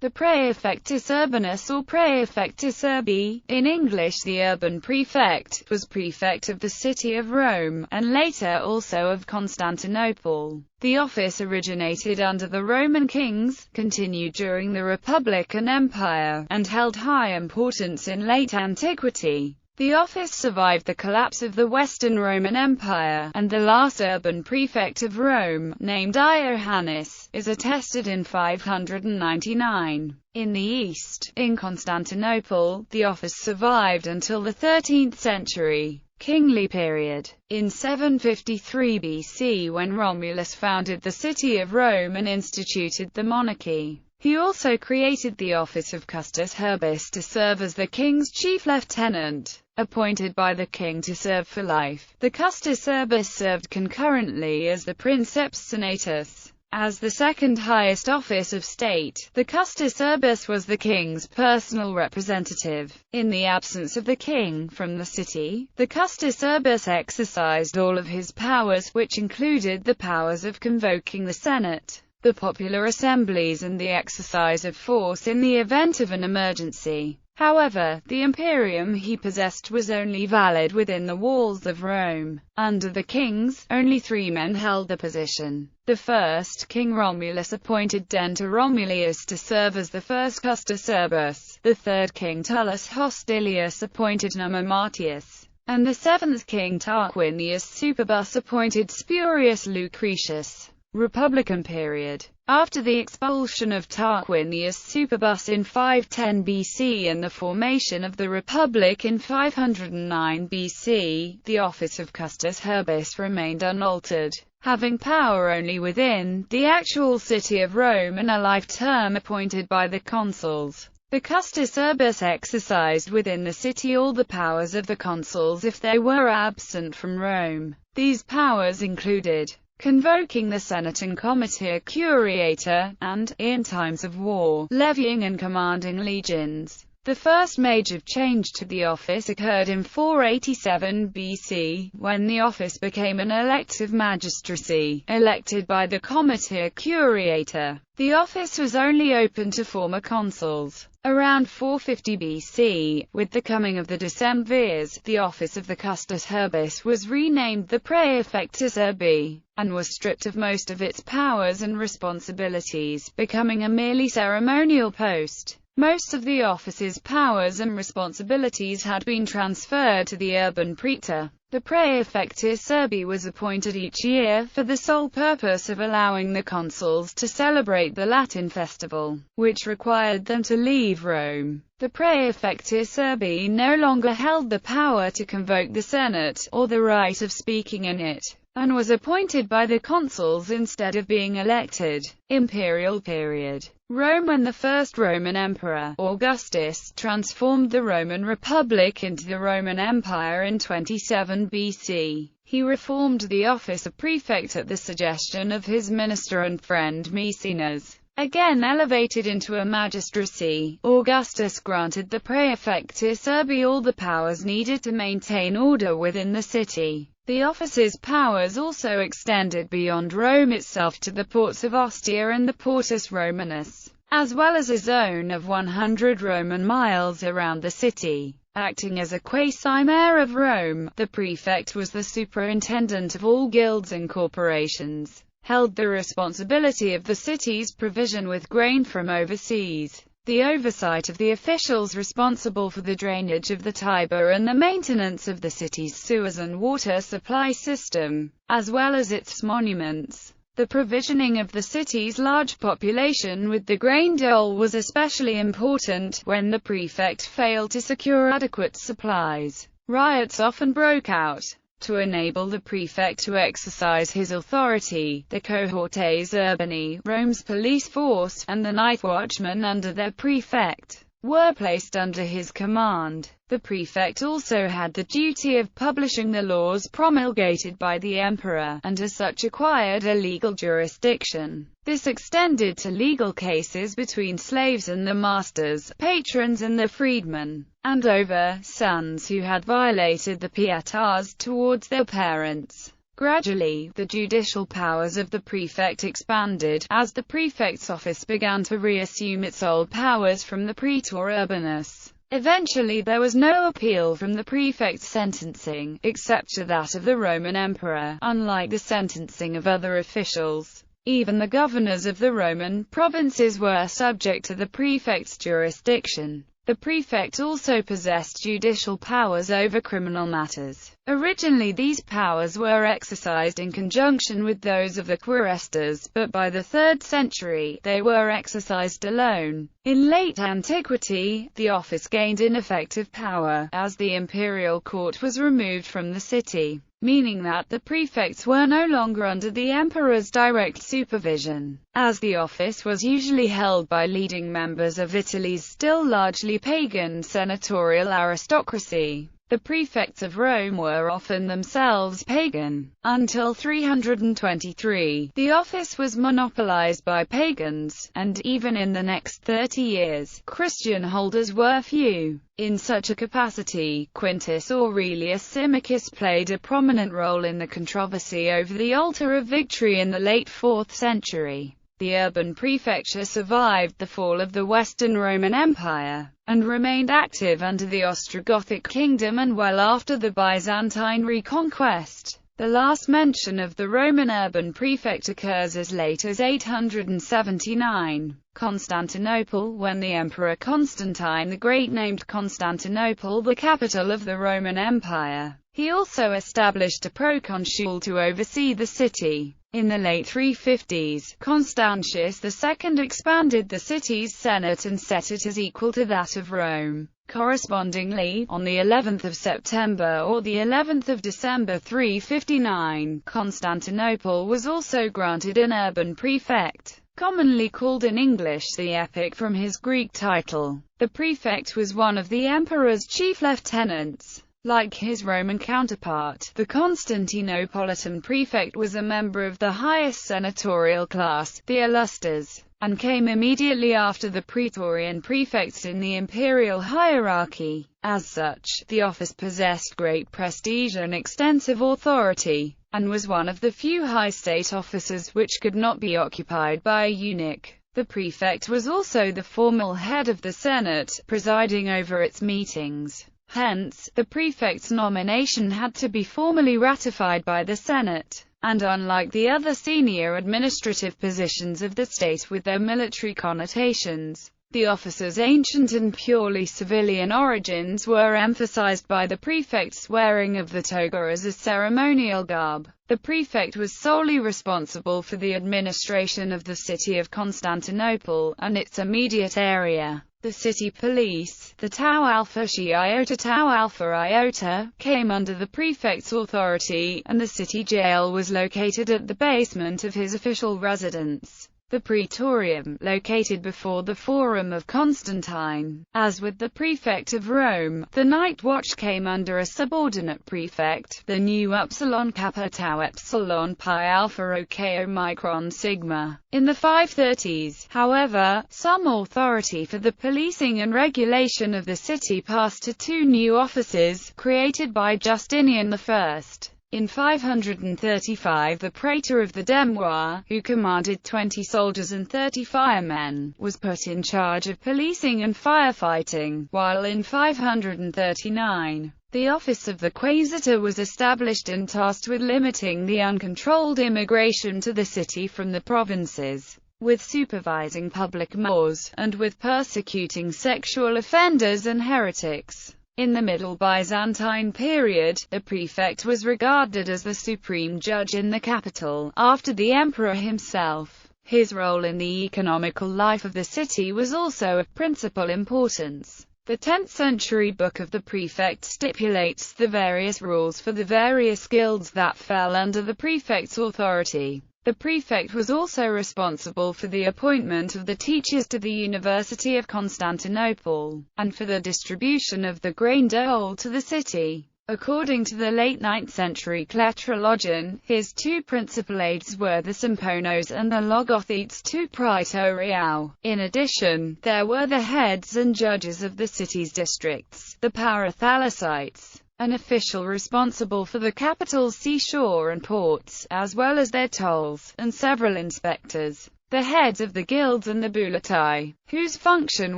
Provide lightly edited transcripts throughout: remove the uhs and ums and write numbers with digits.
The Praefectus urbanus or Praefectus urbi, in English the urban prefect, was prefect of the city of Rome, and later also of Constantinople. The office originated under the Roman kings, continued during the Republic and Empire, and held high importance in late antiquity. The office survived the collapse of the Western Roman Empire, and the last urban prefect of Rome, named Iohannis, is attested in 599. In the East, in Constantinople, the office survived until the 13th century kingly period. In 753 BC, when Romulus founded the city of Rome and instituted the monarchy, he also created the office of Custos Urbis to serve as the king's chief lieutenant, appointed by the king to serve for life. The Custos Urbis served concurrently as the Princeps Senatus. As the second highest office of state, the Custos Urbis was the king's personal representative. In the absence of the king from the city, the Custos Urbis exercised all of his powers, which included the powers of convoking the Senate, the popular assemblies, and the exercise of force in the event of an emergency. However, the imperium he possessed was only valid within the walls of Rome. Under the kings, only 3 men held the position. The first, King Romulus, appointed Denta Romulius to serve as the first Custos Urbis. The third, King Tullus Hostilius, appointed Numa Martius, and the seventh, King Tarquinius Superbus, appointed Spurius Lucretius. Republican period. After the expulsion of Tarquinius Superbus in 510 BC and the formation of the Republic in 509 BC, the office of Custos Urbis remained unaltered, having power only within the actual city of Rome and a life term appointed by the consuls. The Custos Urbis exercised within the city all the powers of the consuls if they were absent from Rome. These powers included convoking the Senate and Comitia Curiata, and, in times of war, levying and commanding legions. The first major change to the office occurred in 487 BC, when the office became an elective magistracy, elected by the Comitia Curiata. The office was only open to former consuls. Around 450 BC, with the coming of the decemvirs, the office of the Custos Urbis was renamed the Praefectus urbi, and was stripped of most of its powers and responsibilities, becoming a merely ceremonial post. Most of the office's powers and responsibilities had been transferred to the urban praetor. The Praefectus urbi was appointed each year for the sole purpose of allowing the consuls to celebrate the Latin festival, which required them to leave Rome. The Praefectus urbi no longer held the power to convoke the Senate, or the right of speaking in it, and was appointed by the consuls instead of being elected. Imperial period. Rome. When the first Roman emperor, Augustus, transformed the Roman Republic into the Roman Empire in 27 BC, he reformed the office of prefect at the suggestion of his minister and friend Maecenas. Again elevated into a magistracy, Augustus granted the Praefectus urbi all the powers needed to maintain order within the city. The office's powers also extended beyond Rome itself to the ports of Ostia and the Portus Romanus, as well as a zone of 100 Roman miles around the city. Acting as a quasi-mayor of Rome, the prefect was the superintendent of all guilds and corporations, held the responsibility of the city's provision with grain from overseas, the oversight of the officials responsible for the drainage of the Tiber and the maintenance of the city's sewers and water supply system, as well as its monuments. The provisioning of the city's large population with the grain dole was especially important. When the prefect failed to secure adequate supplies, riots often broke out. To enable the prefect to exercise his authority, the cohortes urbani, Rome's police force, and the night watchmen under their prefect, were placed under his command. The prefect also had the duty of publishing the laws promulgated by the emperor, and as such acquired a legal jurisdiction. This extended to legal cases between slaves and the masters, patrons and the freedmen, and over sons who had violated the pietas towards their parents. Gradually, the judicial powers of the prefect expanded, as the prefect's office began to reassume its old powers from the praetor urbanus. Eventually there was no appeal from the prefect's sentencing, except to that of the Roman emperor, unlike the sentencing of other officials. Even the governors of the Roman provinces were subject to the prefect's jurisdiction. The prefect also possessed judicial powers over criminal matters. Originally these powers were exercised in conjunction with those of the quaestors, but by the 3rd century, they were exercised alone. In late antiquity, the office gained ineffective power, as the imperial court was removed from the city, meaning that the prefects were no longer under the emperor's direct supervision. As the office was usually held by leading members of Italy's still largely pagan senatorial aristocracy, the prefects of Rome were often themselves pagan. Until 323, the office was monopolized by pagans, and even in the next 30 years, Christian holders were few. In such a capacity, Quintus Aurelius Symmachus played a prominent role in the controversy over the altar of victory in the late 4th century. The urban prefecture survived the fall of the Western Roman Empire, and remained active under the Ostrogothic kingdom and well after the Byzantine reconquest. The last mention of the Roman urban prefect occurs as late as 879. Constantinople, when the Emperor Constantine the Great named Constantinople the capital of the Roman Empire. He also established a proconsul to oversee the city. In the late 350s, Constantius II expanded the city's senate and set it as equal to that of Rome. Correspondingly, on the 11th of September or the 11th of December 359, Constantinople was also granted an urban prefect, commonly called in English the epic from his Greek title. The prefect was one of the emperor's chief lieutenants. Like his Roman counterpart, the Constantinopolitan prefect was a member of the highest senatorial class, the illustres, and came immediately after the praetorian prefects in the imperial hierarchy. As such, the office possessed great prestige and extensive authority, and was one of the few high state offices which could not be occupied by a eunuch. The prefect was also the formal head of the Senate, presiding over its meetings. Hence, the prefect's nomination had to be formally ratified by the Senate, and unlike the other senior administrative positions of the state with their military connotations, the office's ancient and purely civilian origins were emphasized by the prefect's wearing of the toga as a ceremonial garb. The prefect was solely responsible for the administration of the city of Constantinople, and its immediate area. The city police, the Tau Alpha Chi Iota Tau Alpha Iota, came under the prefect's authority, and the city jail was located at the basement of his official residence, the Praetorium, located before the Forum of Constantine. As with the prefect of Rome, the night watch came under a subordinate prefect, the Nu Upsilon Kappa Tau Epsilon Pi Alpha Rho Omicron Sigma. In the 530s, however, some authority for the policing and regulation of the city passed to two new offices, created by Justinian I. In 535 the praetor of the Demois, who commanded 20 soldiers and 30 firemen, was put in charge of policing and firefighting, while in 539, the office of the quaestor was established and tasked with limiting the uncontrolled immigration to the city from the provinces, with supervising public mores, and with persecuting sexual offenders and heretics. In the Middle Byzantine period, the prefect was regarded as the supreme judge in the capital, after the emperor himself. His role in the economical life of the city was also of principal importance. The 10th century Book of the Prefect stipulates the various rules for the various guilds that fell under the prefect's authority. The prefect was also responsible for the appointment of the teachers to the University of Constantinople, and for the distribution of the grain dole to the city. According to the late 9th century Cletrologian, his two principal aides were the Symponos and the Logothetes tu praetoriau. In addition, there were the heads and judges of the city's districts, the Parathalassites, an official responsible for the capital's seashore and ports, as well as their tolls, and several inspectors, the heads of the guilds and the bullatai, whose function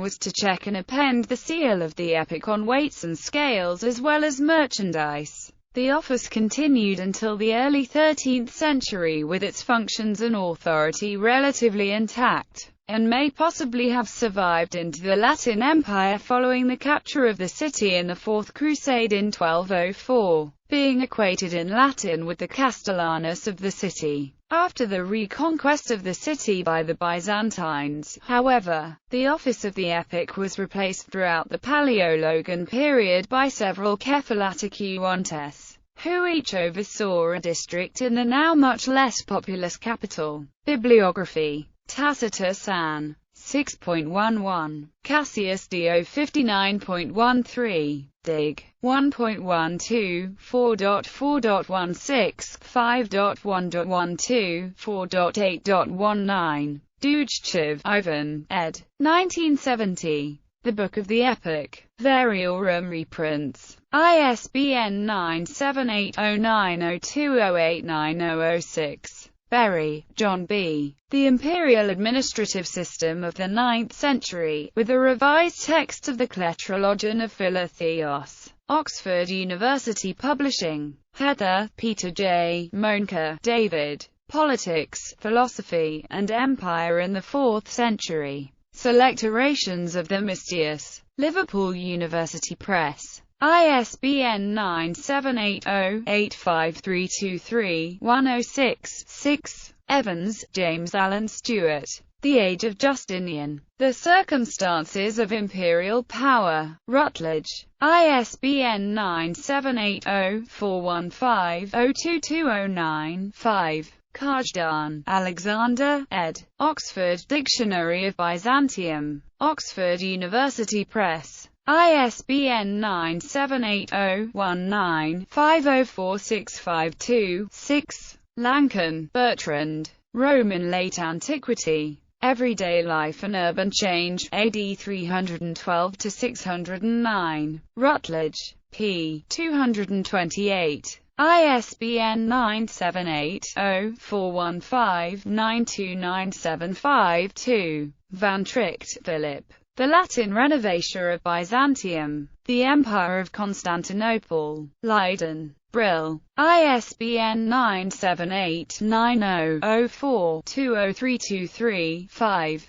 was to check and append the seal of the epic on weights and scales as well as merchandise. The office continued until the early 13th century with its functions and authority relatively intact, and may possibly have survived into the Latin Empire following the capture of the city in the Fourth Crusade in 1204, being equated in Latin with the Castellanus of the city. After the reconquest of the city by the Byzantines, however, the office of the epic was replaced throughout the Paleologan period by several Cephalaticuantes, who each oversaw a district in the now much less populous capital. Bibliography: Tacitus Ann. 6.11. Cassius Dio 59.13. Dig. 1.12, 4.4.16, 5.1.12, 4.8.19. Dujchev, Ivan, ed. 1970. The Book of the Epic. Variorum reprints. ISBN 9780902089006. Berry, John B. The Imperial Administrative System of the 9th Century, with a revised text of the Cletrologion of Philotheos. Oxford University Publishing. Heather, Peter J. Moenke, David. Politics, Philosophy, and Empire in the 4th Century. Select Orations of Themistius. Liverpool University Press. ISBN 978-0-85323-106-6. Evans, James Allen Stewart. The Age of Justinian. The Circumstances of Imperial Power. Routledge. ISBN 978-0-415-02209-5. Kajdan, Alexander, ed. Oxford Dictionary of Byzantium. Oxford University Press. ISBN 978-0-19-504652-6. Lankan, Bertrand. Rome in Late Antiquity. Everyday Life and Urban Change, AD 312-609. Routledge. p. 228. ISBN 978-0-415-92975-2. Van Tricht, Philip. The Latin Renovatio of Byzantium. The Empire of Constantinople. Leiden. Brill. ISBN 978-90-04-20323-5.